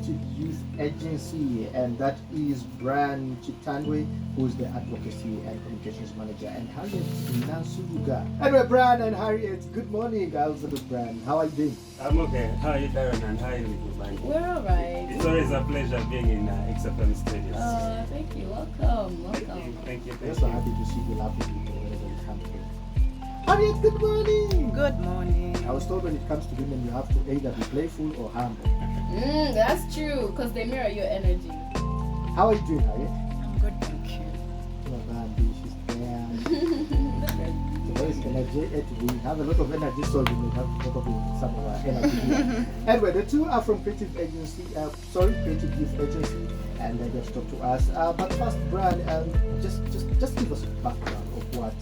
Creative Youth Agency, and that is Brian Chitandwe, who is the Advocacy and Communications Manager, and Harriet Nansuga. Anyway, Brian and Harriet, good morning. How's it, Brian? How are you doing? I'm okay. How are you, Darren? And how are you, little man? We're alright. It's always a pleasure being in XFM Studios. Thank you. Welcome. Thank you. We're so happy to see you lovely people whenever you come here. Harriet, good morning. Good morning. I was told when it comes to women, you have to either be playful or humble. That's true, because they mirror your energy. How are you doing, Harriet? I'm good, thank you. Not bad, she's there. So there is energy. We have a lot of energy, so we may have to talk about some of our energy here. Anyway, the two are from Creative Youth Agency, and they just talk to us. But first, Brian, just give us a background of what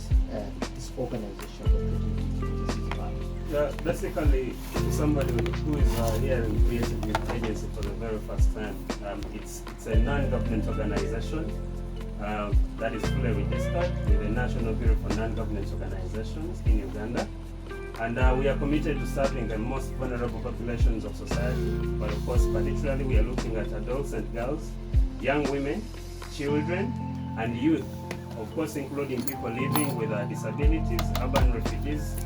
this organization, the Creative Youth Agency, is about. Basically, somebody who is here in Creative Youth Agency for the very first time, it's a non-government organization that is fully registered with the National Bureau for Non-Government Organizations in Uganda. And we are committed to serving the most vulnerable populations of society. But of course, particularly, we are looking at adults and girls, young women, children, and youth. Of course, including people living with disabilities, urban refugees,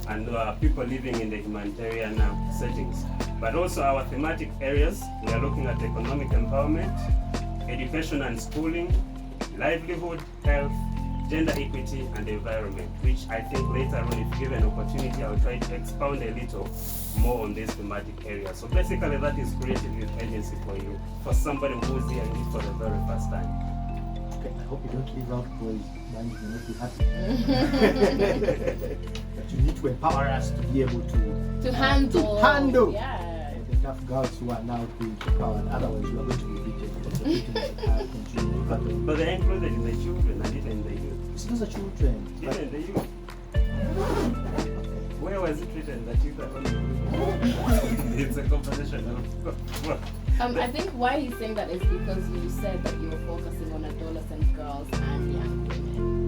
and people living in the humanitarian settings. But also our thematic areas, we are looking at economic empowerment, education and schooling, livelihood, health, gender equity, and environment, which I think later on, if given opportunity, I'll try to expound a little more on these thematic areas. So basically, that is Creative Youth Agency for you, for somebody who's hearing it for the very first time. Okay, I hope you don't leave out boys, man, you will not be happy. But you need to empower us to be able to handle Yeah. the tough girls who are now being empowered. Otherwise, we are going to be beaten. But they're included in the children and even the youth. So those are children. Even the youth. Where was it written that you can only It's a conversation. I think why he's saying that is because you said that you were focusing on adolescent girls and young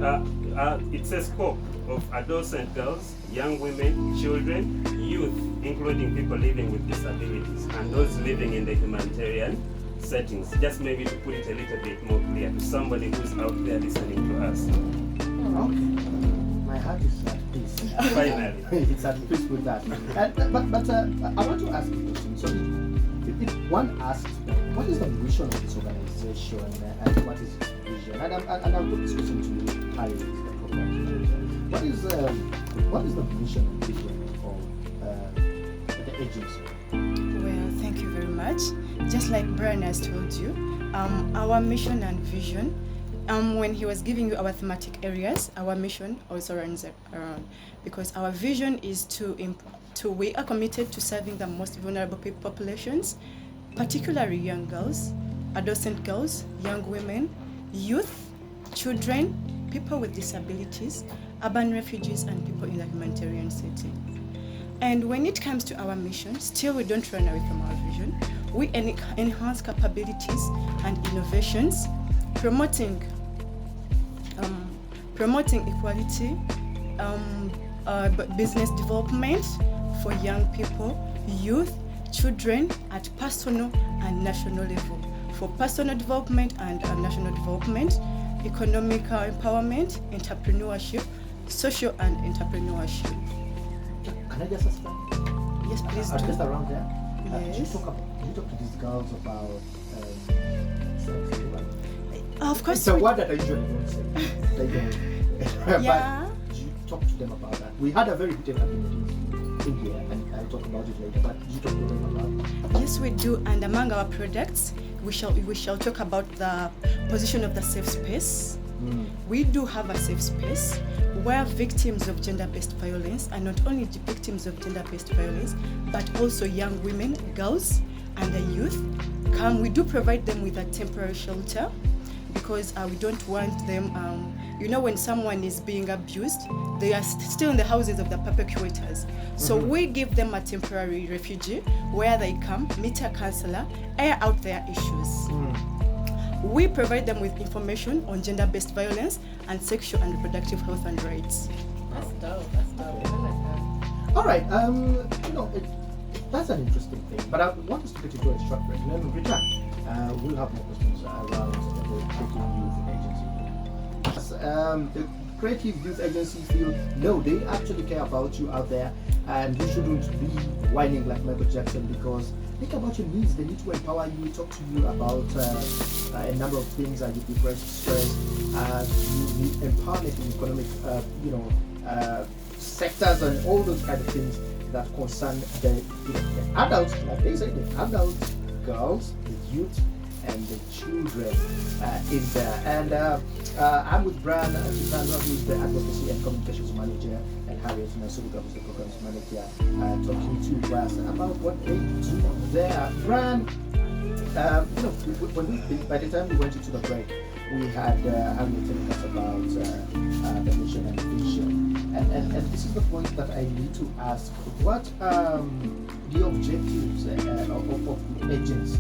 women. It's a scope of adolescent girls, young women, children, youth, including people living with disabilities, and those living in the humanitarian settings. Just maybe to put it a little bit more clear to somebody who's out there listening to us. Okay. My heart is at peace. Finally. It's at peace with that. But I want to ask you a question. So if one asks, what is the mission of this organization and what is its vision? And I'll put this question to you, Harriet, the program manager. What is the mission and vision of the agency? Well, thank you very much. Just like Brian has told you, our mission and vision, when he was giving you our thematic areas, our mission also runs around, because our vision is we are committed to serving the most vulnerable populations, particularly young girls, adolescent girls, young women, youth, children, people with disabilities, urban refugees, and people in the humanitarian setting. And when it comes to our mission, still we don't run away from our vision. We enhance capabilities and innovations, promoting equality, business development for young people, youth, children at personal and national level. For personal development and national development, economic empowerment, entrepreneurship, social and entrepreneurship. Can I just ask that? Yes, please do. Just around there. Yes. Do you talk to these girls about sex? Of course. It's a word that I usually don't say. Yeah. But do you talk to them about that? We had a very detailed argument in here, and I'll talk about it later. But do you talk to them about that? Yes, we do. And among our products, we shall talk about the position of the safe space. We do have a safe space where victims of gender-based violence, and not only victims of gender-based violence, but also young women, girls, and the youth come. We do provide them with a temporary shelter because we don't want them, when someone is being abused, they are still in the houses of the perpetrators. So we give them a temporary refuge where they come, meet a counselor, air out their issues. We provide them with information on gender-based violence and sexual and reproductive health and rights. That's dope. I like that. All right. that's an interesting thing. But I want us to get into a short break. And then when we return, we'll have more questions around the Creative Youth Agency. The Creative Youth Agency feel, no, they actually care about you out there, and you shouldn't be whining like Michael Jackson, because think about your needs. They need to empower you, talk to you about a number of things like depression, stress, you need empowerment in economic, sectors and all those kind of things that concern the adults, like they say, the adults, girls, the youth, and the children in there. And I'm with Brian Chitandra, who is the Advocacy and Communications Manager, and Harriet and who's the Programs Manager, talking to us about what they do there. Brian, by the time we went into the break, we had Harriet telling us about the mission and vision. And this is the point that I need to ask. What the objectives of the agency?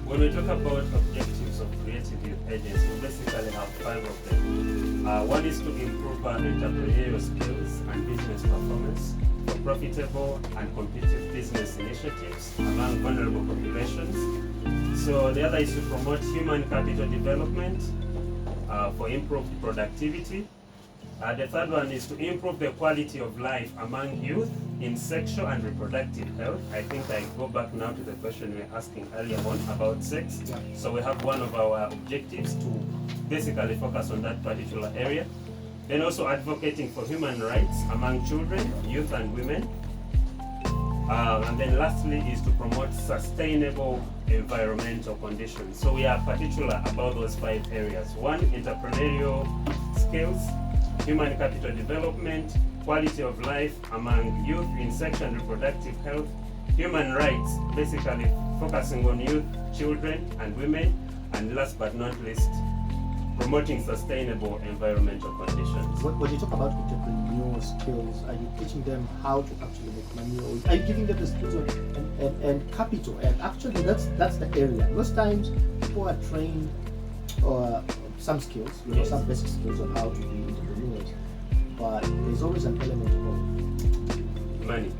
When we talk about objectives of Creative Youth Agency, we basically have 5 of them. One is to improve our entrepreneurial skills and business performance for profitable and competitive business initiatives among vulnerable populations. So the other is to promote human capital development for improved productivity. The third one is to improve the quality of life among youth in sexual and reproductive health. I think I go back now to the question we were asking earlier on about sex. Yeah. So we have one of our objectives to basically focus on that particular area. Then also advocating for human rights among children, youth and women. And then lastly is to promote sustainable environmental conditions. So we are particular about those 5 areas. 1, entrepreneurial skills, human capital development, quality of life among youth in sexual and reproductive health, human rights, basically focusing on youth, children and women, and last but not least, promoting sustainable environmental conditions. When you talk about entrepreneurial skills, are you teaching them how to actually make money, or are you giving them the skills and capital? And actually that's the area. Most times people are trained some skills, Yes. some basic skills on how to be entrepreneurs, but there's always an element of Money.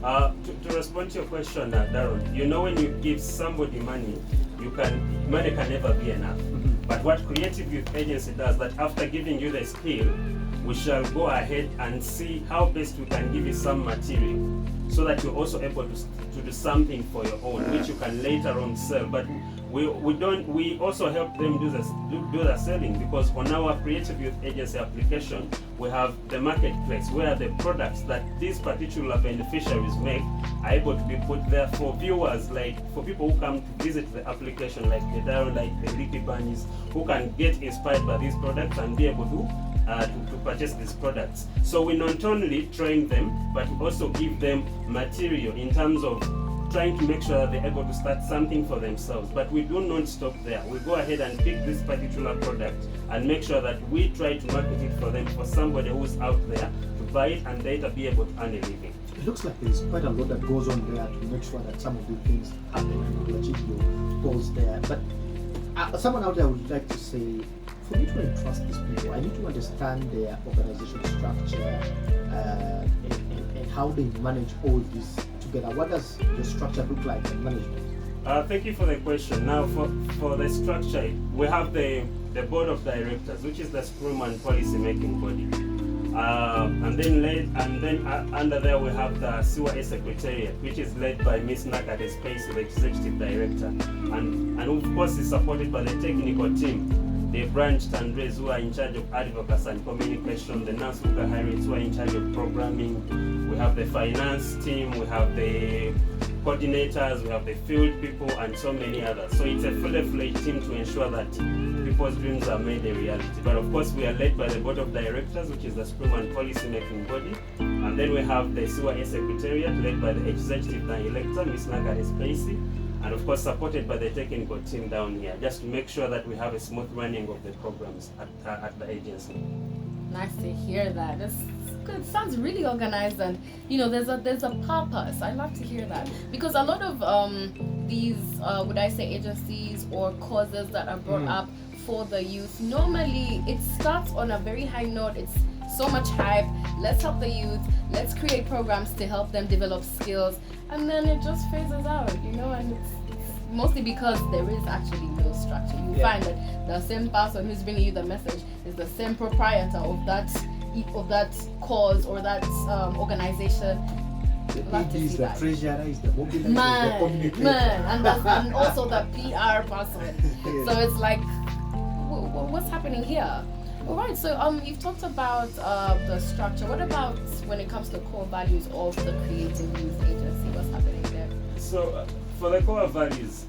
To respond to your question, Darren, when you give somebody money, money can never be enough. But what Creative Youth Agency does, that after giving you the skill, we shall go ahead and see how best we can give you some material, so that you're also able to do something for your own, which you can later on sell. But we also help them do the selling, because on our Creative Youth Agency application, we have the marketplace where the products that these particular beneficiaries make are able to be put there for viewers, like for people who come to visit the application, like the Darren, like the Licky Bunnies, who can get inspired by these products and be able to purchase these products. So we not only train them, but we also give them material in terms of trying to make sure that they're able to start something for themselves. But we do not stop there. We go ahead and pick this particular product and make sure that we try to market it for them, for somebody who's out there to buy it and later be able to earn a living. It looks like there's quite a lot that goes on there to make sure that some of the things happen and you achieve your goals there. But someone out there would like to say, for me to entrust these people, I need to understand their organization structure and how they manage all this together. What does the structure look like in management? Thank you for the question. Now, for the structure, we have the board of directors, which is the scrum and policy making body. And then under there we have the CYA Secretariat, which is led by Ms. Nakade Space, the executive director, and of course is supported by the technical team, the branch Tandres, who are in charge of advocacy and communication, the nurse Harriet, who are in charge of programming. We have the finance team, we have the coordinators, we have the field people, and so many others. So it's a fully-fledged team to ensure that people's dreams are made a reality. But of course, we are led by the board of directors, which is the scrum and policy making body. And then we have the CYA Secretariat, led by the executive director, Ms. Nakade Spacey, and of course supported by the technical team down here, just to make sure that we have a smooth running of the programs at the agency. Nice to hear that. That's good. It sounds really organized, and there's a purpose. I love to hear that, because a lot of these would I say agencies or causes that are brought up for the youth, normally it starts on a very high note. It's so much hype. Let's help the youth. Let's create programs to help them develop skills, and then it just phases out, and it's mostly because there is actually no structure. You find that the same person who's bringing you the message is the same proprietor of that cause or that organization. The AD is the treasurer, is the mobilizer, the communicator. And also the PR person. So it's like, what's happening here? All right, so you've talked about the structure. What about when it comes to core values of the Creative Youth Agency? What's happening there? So for the core values,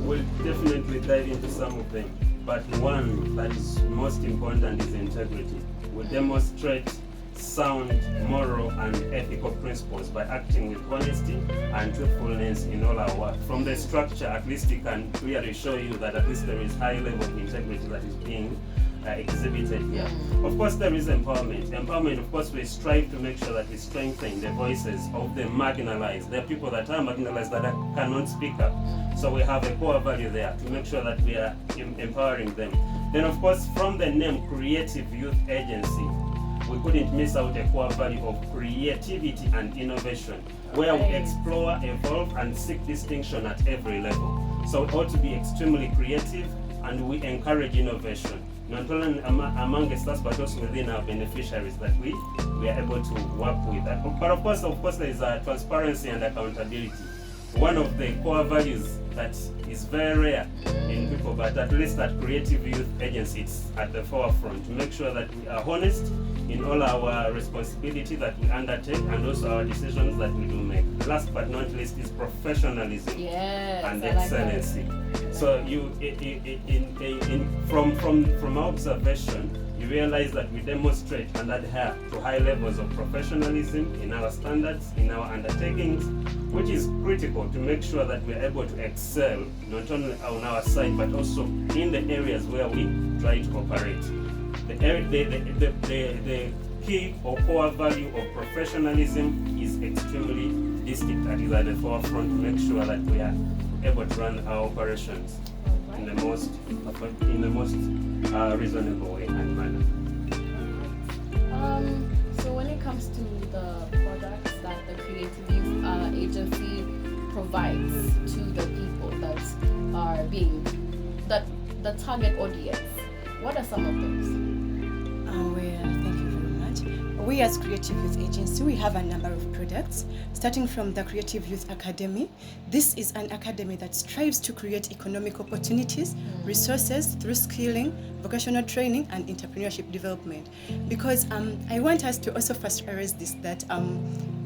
we'll definitely dive into some of them. But one that is most important is integrity. We demonstrate sound moral and ethical principles by acting with honesty and truthfulness in all our work. From the structure, at least it can clearly show you that at least there is high level of integrity that is being exhibited here. Of course, there is empowerment. Empowerment, of course, we strive to make sure that we strengthen the voices of the marginalized. There are people that are marginalized that cannot speak up. So we have a core value there to make sure that we are empowering them. Then, of course, from the name Creative Youth Agency, we couldn't miss out a core value of creativity and innovation, where we explore, evolve, and seek distinction at every level. So we ought to be extremely creative, and we encourage innovation, not only amongst us, but also within our beneficiaries that we are able to work with. But of course, there is transparency and accountability. One of the core values that is very rare in people, but at least at Creative Youth Agency, it's at the forefront to make sure that we are honest in all our responsibility that we undertake and also our decisions that we do make. Last but not least is professionalism and excellency. So from our observation, you realize that we demonstrate and adhere to high levels of professionalism in our standards, in our undertakings, which is critical to make sure that we're able to excel not only on our side but also in the areas where we try to operate. The key or core value of professionalism is extremely distinct and is at the forefront to make sure that we are able to run our operations in the most reasonable way and manner. So when it comes to the products that the Creative Youth Agency provides to the people that are the target audience, what are some of those? Thank you very much. We as Creative Youth Agency, we have a number of products, starting from the Creative Youth Academy. This is an academy that strives to create economic opportunities, resources through skilling, vocational training, and entrepreneurship development. Because I want us to also first erase this, that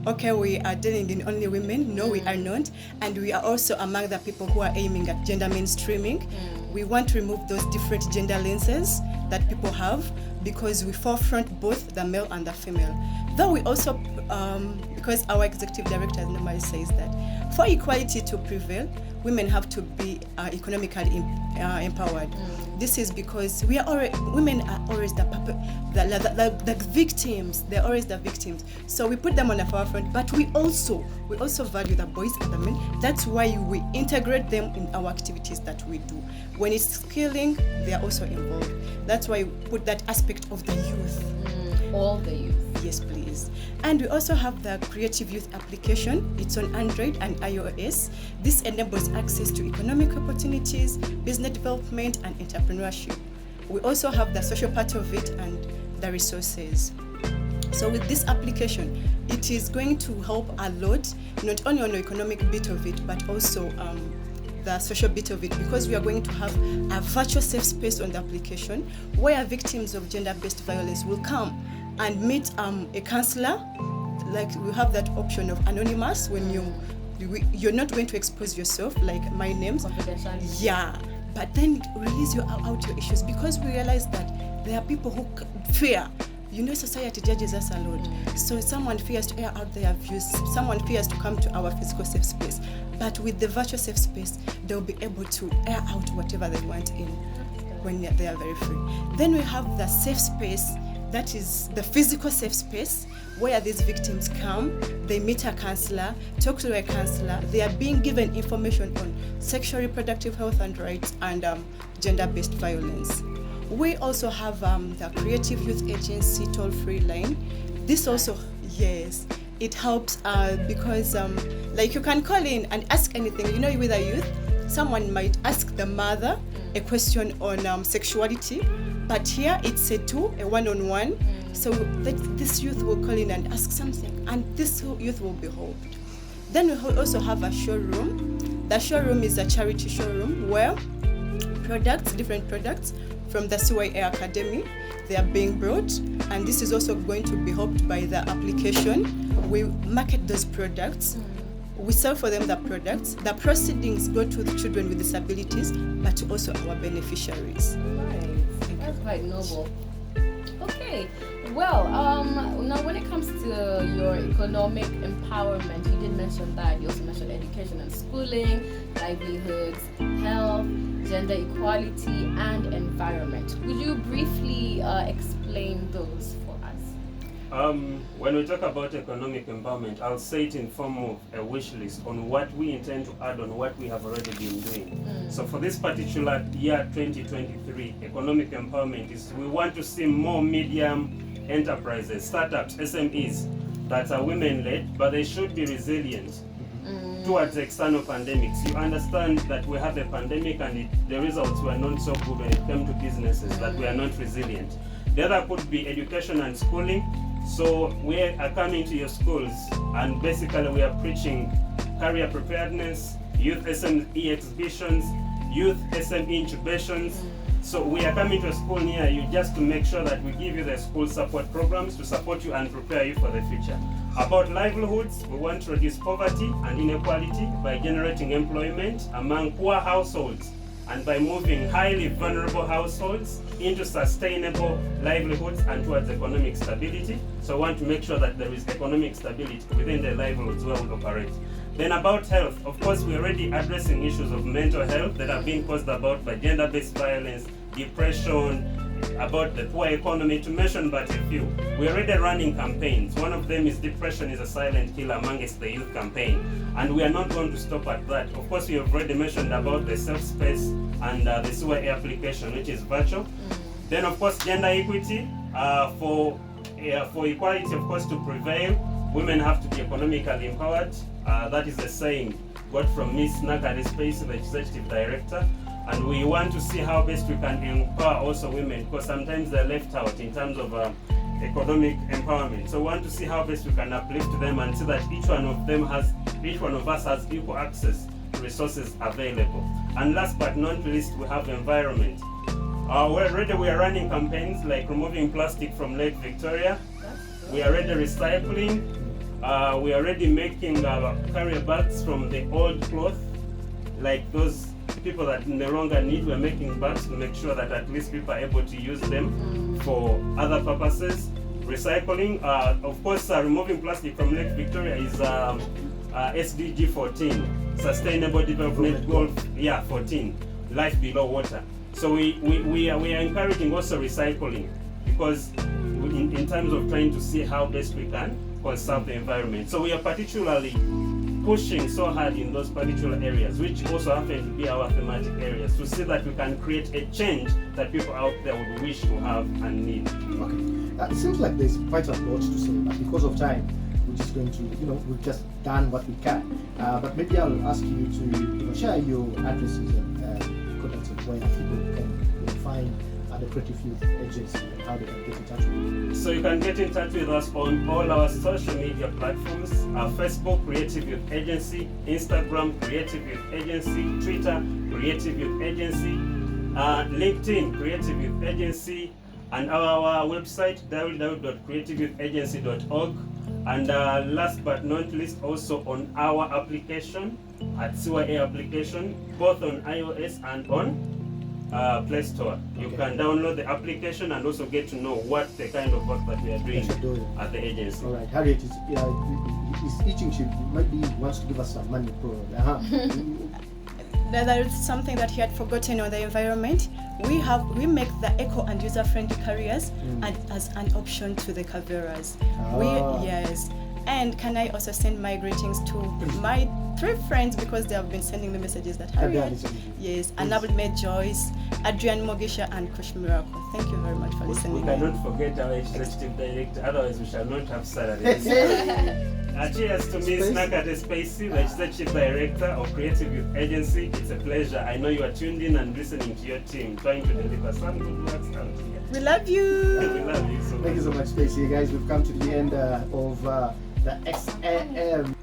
okay, we are dealing in only women. No, we are not. And we are also among the people who are aiming at gender mainstreaming. We want to remove those different gender lenses that people have, because we forefront both the male and the female. Though we also, because our executive director normally says that for equality to prevail, women have to be economically empowered. This is because women are always the victims. They're always the victims. So we put them on the forefront, but we also value the boys and the men. That's why we integrate them in our activities that we do. When it's skilling, they are also involved. That's why we put that aspect of the youth. All the youth. Yes, please. And we also have the Creative Youth application. It's on Android and iOS. This enables access to economic opportunities, business development, and entrepreneurship. We also have the social part of it and the resources. So with this application, it is going to help a lot, not only on the economic bit of it, but also the social bit of it, because we are going to have a virtual safe space on the application where victims of gender-based violence will come and meet a counselor. Like, we have that option of anonymous when you're not going to expose yourself, like my name's Confidentiality. Yeah, but then release out your issues, because we realize that there are people who fear. Society judges us a lot. So someone fears to air out their views. Someone fears to come to our physical safe space. But with the virtual safe space, they'll be able to air out whatever they want in when they are very free. Then we have the safe space. That is the physical safe space where these victims come, they meet a counselor, talk to a counselor, they are being given information on sexual reproductive health and rights and gender-based violence. We also have the Creative Youth Agency toll-free line. This also, yes, it helps because like you can call in and ask anything. You know, with a youth, someone might ask the mother a question on sexuality, but here it's a one-on-one. So this youth will call in and ask something, and this youth will be helped. Then we also have a showroom. The showroom is a charity showroom where different products from the CYA Academy, they are being brought, and this is also going to be helped by the application. We market those products. We sell for them the products. The proceedings go to the children with disabilities, but also our beneficiaries. Right. That's quite noble. Okay. Well, now when it comes to your economic empowerment, you did mention that. You also mentioned education and schooling, livelihoods, health, gender equality, and environment. Would you briefly explain those for us? When we talk about economic empowerment, I'll say it in form of a wish list on what we intend to add on what we have already been doing. So for this particular year 2023, economic empowerment is we want to see more medium enterprises, startups, SMEs that are women-led, but they should be resilient towards external pandemics. You understand that we have a pandemic and the results were not so good when it came to businesses, that we are not resilient. The other could be education and schooling. So we are coming to your schools and basically we are preaching career preparedness, youth SME exhibitions, youth SME incubations. So we are coming to a school near you just to make sure that we give you the school support programs to support you and prepare you for the future. About livelihoods, we want to reduce poverty and inequality by generating employment among poor households and by moving highly vulnerable households into sustainable livelihoods and towards economic stability. So we want to make sure that there is economic stability within the livelihoods where we operate. Then about health, of course, we're already addressing issues of mental health that are being caused about by gender-based violence, depression, about the poor economy, to mention but a few. We're already running campaigns. One of them is Depression is a Silent Killer amongst the youth campaign. And we are not going to stop at that. Of course, we have already mentioned about the self-space and the CYA application, which is virtual. Then, of course, gender equity. For equality, of course, to prevail, women have to be economically empowered. That is the saying got from Miss Nakari Space, the Executive Director. And we want to see how best we can empower also women, because sometimes they're left out in terms of economic empowerment. So we want to see how best we can uplift them and see that each one of us has equal access to resources available. And last but not least, we have environment. We are running campaigns like removing plastic from Lake Victoria. We are already recycling. We are already making carrier bags from the old cloth, like those people that no longer need. We're making bags to make sure that at least people are able to use them for other purposes. Recycling, of course, removing plastic from Lake Victoria is SDG 14, Sustainable Development Goal 14, life below water. So we are encouraging also recycling, because in terms of trying to see how best we can conserve the environment. So we are particularly pushing so hard in those particular areas, which also happen to be our thematic areas, to see that we can create a change that people out there would wish to have and need. Okay. It seems like there's quite a lot to say, but because of time, we're just going to, we've just done what we can. But maybe I'll ask you to share your addresses and contacts of where people can find the Creative Youth Agency and how they can get in touch with you. So you can get in touch with us on all our social media platforms. Facebook, Creative Youth Agency; Instagram, Creative Youth Agency; Twitter, Creative Youth Agency; LinkedIn, Creative Youth Agency; and our website, www.creativeyouth.agency.org. And last but not least, also on our application, at CYA application, both on iOS and on Play Store. You can download the application and also get to know what the kind of work that we are doing at the agency. All right, Harriet is itching. She maybe wants to give us some money. There is something that he had forgotten on the environment. We make the eco and user-friendly carriers as an option to the carverers. And can I also send my greetings to my 3 friends, because they have been sending me messages that Harriet, yes, Annabelle May Joyce, Adrian Mogisha, and Kush Miracle. Thank you very much for listening. We cannot forget our executive director, otherwise we shall not have salaries. Cheers to Ms. Nakate Spacey, the executive director of Creative Youth Agency. It's a pleasure. I know you are tuned in and listening to your team, trying to deliver some good works out here. We love you. We love you so much. Thank you so much, Spacey. Guys, we've come to the end of the XAM.